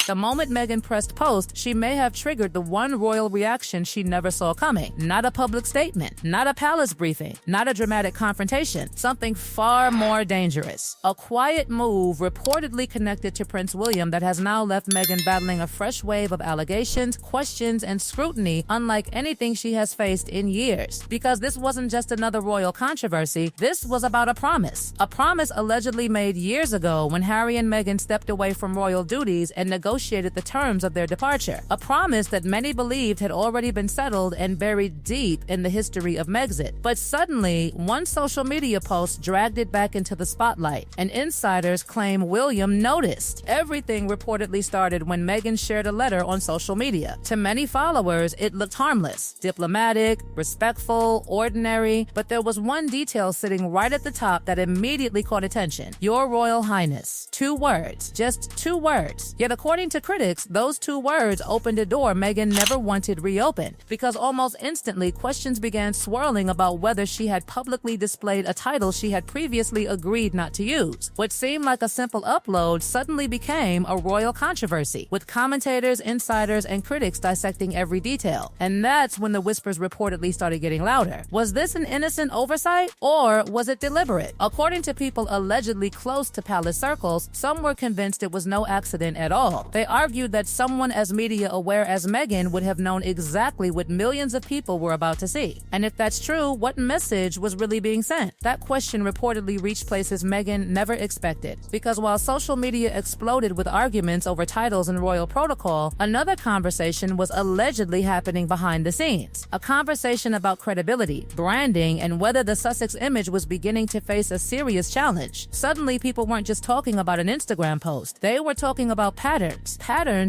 The moment Meghan pressed post, she may have triggered the one royal reaction she never saw coming. Not a public statement, not a palace briefing, not a dramatic confrontation, something far more dangerous. A quiet move reportedly connected to Prince William that has now left Meghan battling a fresh wave of allegations, questions, and scrutiny unlike anything she has faced in years. Because this wasn't just another royal controversy, this was about a promise. A promise allegedly made years ago when Harry and Meghan stepped away from royal duties and negotiated the terms of their departure. A promise that many believed had already been settled and buried deep in the history of Megxit. But suddenly, one social media post dragged it back into the spotlight, and insiders claim William noticed. Everything reportedly started when Meghan shared a letter on social media. To many followers, it looked harmless, diplomatic, respectful, ordinary, but there was one detail sitting right at the top that immediately caught attention. Your Royal Highness. 2 words. Just 2 words. Yet according to critics, those 2 words opened a door Meghan never wanted reopened, because almost instantly questions began swirling about whether she had publicly displayed a title she had previously agreed not to use. What seemed like a simple upload suddenly became a royal controversy, with commentators, insiders, and critics dissecting every detail. And that's when the whispers reportedly started getting louder. Was this an innocent oversight, or was it deliberate? According to people allegedly close to palace circles, some were convinced it was no accident at all. They argued that someone as media aware as Meghan would have known exactly what millions of people were about to see. And if that's true, what message was really being sent? That question reportedly reached places Meghan never expected. Because while social media exploded with arguments over titles and royal protocol, another conversation was allegedly happening behind the scenes. A conversation about credibility, branding, and whether the Sussex image was beginning to face a serious challenge. Suddenly, people weren't just talking about an Instagram post. They were talking about patterns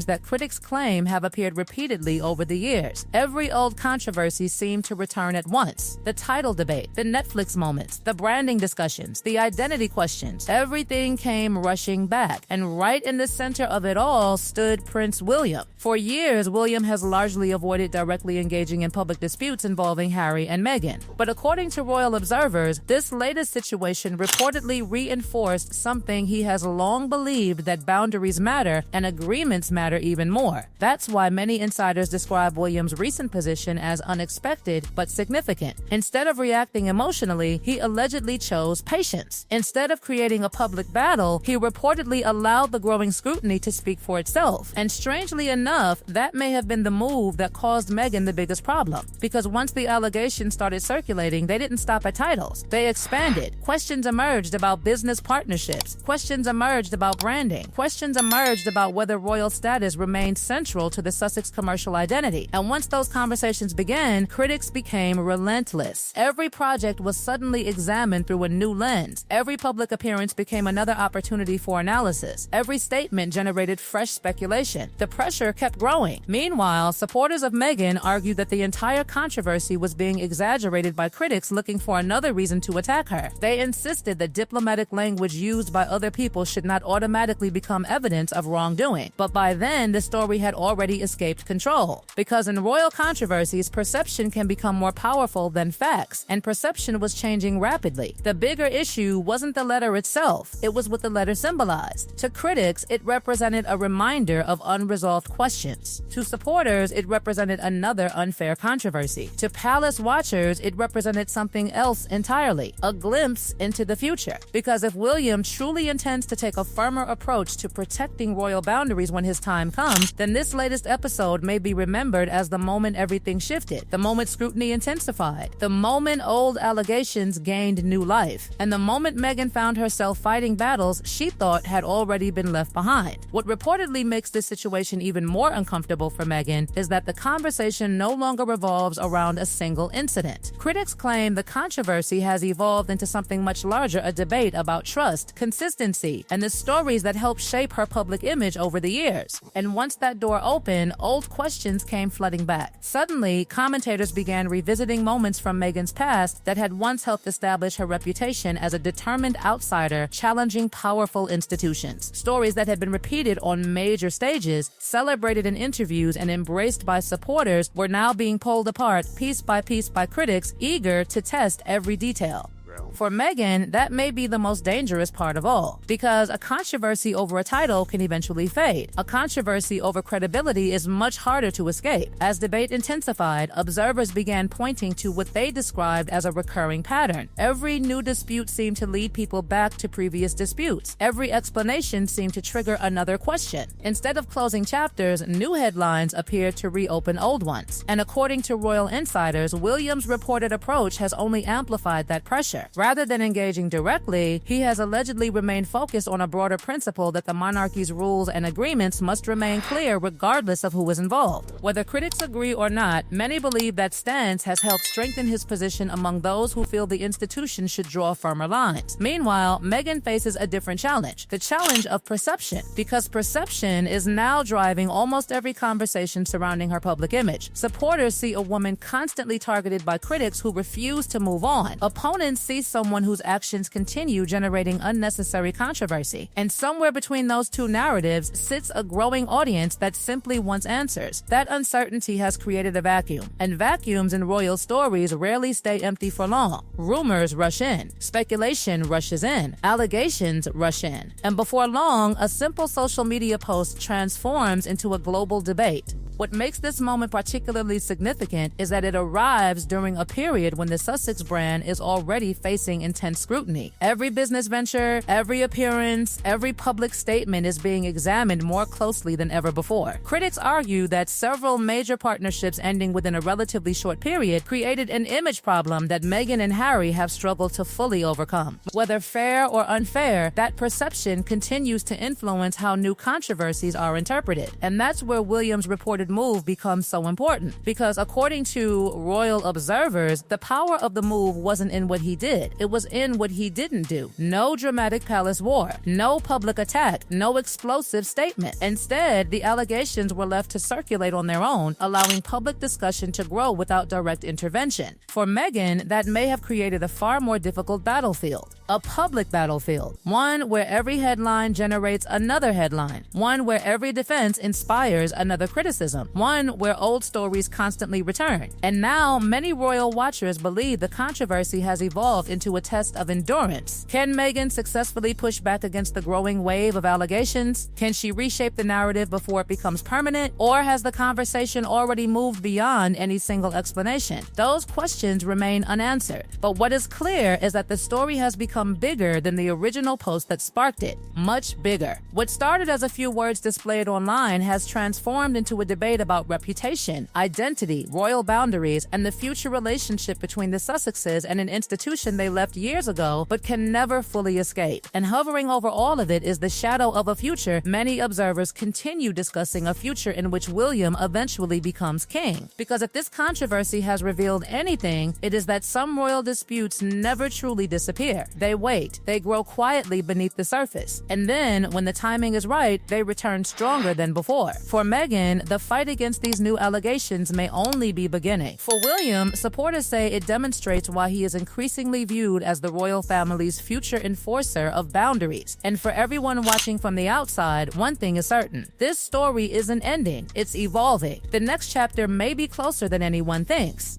that critics claim have appeared repeatedly over the years. Every old controversy seemed to return at once. The title debate, the Netflix moments, the branding discussions, the identity questions, everything came rushing back. And right in the center of it all stood Prince William. For years, William has largely avoided directly engaging in public disputes involving Harry and Meghan. But according to royal observers, this latest situation reportedly reinforced something he has long believed, that boundaries matter and agreements matter even more. That's why many insiders describe William's recent position as unexpected but significant. Instead of reacting emotionally, he allegedly chose patience. Instead of creating a public battle, he reportedly allowed the growing scrutiny to speak for itself. And strangely enough, that may have been the move that caused Meghan the biggest problem. Because once the allegations started circulating, they didn't stop at titles. They expanded. Questions emerged about business partnerships. Questions emerged about branding. Questions emerged about whether royal status remained central to the Sussex commercial identity. And once those conversations began, critics became relentless. Every project was suddenly examined through a new lens. Every public appearance became another opportunity for analysis. Every statement generated fresh speculation. The pressure kept growing. Meanwhile, supporters of Meghan argued that the entire controversy was being exaggerated by critics looking for another reason to attack her. They insisted that diplomatic language used by other people should not automatically become evidence of wrongdoing. But by then, the story had already escaped control. Because in royal controversies, perception can become more powerful than facts, and perception was changing rapidly. The bigger issue wasn't the letter itself, it was what the letter symbolized. To critics, it represented a reminder of unresolved questions. To supporters, it represented another unfair controversy. To palace watchers, it represented something else entirely, a glimpse into the future. Because if William truly intends to take a firmer approach to protecting royal boundaries when his time comes, then this latest episode may be remembered as the moment everything shifted, the moment scrutiny intensified, the moment old allegations gained new life, and the moment Meghan found herself fighting battles she thought had already been left behind. What reportedly makes this situation even more uncomfortable for Meghan is that the conversation no longer revolves around a single incident. Critics claim the controversy has evolved into something much larger, a debate about trust, consistency, and the stories that helped shape her public image over the years. And once that door opened, old questions came flooding back. Suddenly, commentators began revisiting moments from Meghan's past that had once helped establish her reputation as a determined outsider challenging powerful institutions. Stories that had been repeated on major stages, celebrated in interviews, and embraced by supporters were now being pulled apart piece by critics eager to test every detail. For Meghan, that may be the most dangerous part of all, because a controversy over a title can eventually fade. A controversy over credibility is much harder to escape. As debate intensified, observers began pointing to what they described as a recurring pattern. Every new dispute seemed to lead people back to previous disputes. Every explanation seemed to trigger another question. Instead of closing chapters, new headlines appeared to reopen old ones. And according to royal insiders, William's reported approach has only amplified that pressure. Rather than engaging directly, he has allegedly remained focused on a broader principle that the monarchy's rules and agreements must remain clear regardless of who is involved. Whether critics agree or not, many believe that stance has helped strengthen his position among those who feel the institution should draw firmer lines. Meanwhile, Meghan faces a different challenge, the challenge of perception, because perception is now driving almost every conversation surrounding her public image. Supporters see a woman constantly targeted by critics who refuse to move on. Opponents see someone whose actions continue generating unnecessary controversy. And somewhere between those two narratives sits a growing audience that simply wants answers. That uncertainty has created a vacuum, and vacuums in royal stories rarely stay empty for long. Rumors rush in, speculation rushes in, allegations rush in, and before long, a simple social media post transforms into a global debate. What makes this moment particularly significant is that it arrives during a period when the Sussex brand is already facing intense scrutiny. Every business venture, every appearance, every public statement is being examined more closely than ever before. Critics argue that several major partnerships ending within a relatively short period created an image problem that Meghan and Harry have struggled to fully overcome. Whether fair or unfair, that perception continues to influence how new controversies are interpreted. And that's where William's reported move becomes so important, because according to royal observers, the power of the move wasn't in what he did, it was in what he didn't do. No dramatic palace war, no public attack, no explosive statement. Instead, the allegations were left to circulate on their own, allowing public discussion to grow without direct intervention. For Meghan, that may have created a far more difficult battlefield. A public battlefield, one where every headline generates another headline, one where every defense inspires another criticism, one where old stories constantly return. And now, many royal watchers believe the controversy has evolved into a test of endurance. Can Meghan successfully push back against the growing wave of allegations? Can she reshape the narrative before it becomes permanent? Or has the conversation already moved beyond any single explanation? Those questions remain unanswered. But what is clear is that the story has become bigger than the original post that sparked it. Much bigger. What started as a few words displayed online has transformed into a debate about reputation, identity, royal boundaries, and the future relationship between the Sussexes and an institution they left years ago but can never fully escape. And hovering over all of it is the shadow of a future many observers continue discussing, a future in which William eventually becomes king. Because if this controversy has revealed anything, it is that some royal disputes never truly disappear. They wait. They grow quietly beneath the surface. And then, when the timing is right, they return stronger than before. For Meghan, the fight against these new allegations may only be beginning. For William, supporters say it demonstrates why he is increasingly viewed as the royal family's future enforcer of boundaries. And for everyone watching from the outside, one thing is certain. This story isn't ending. It's evolving. The next chapter may be closer than anyone thinks.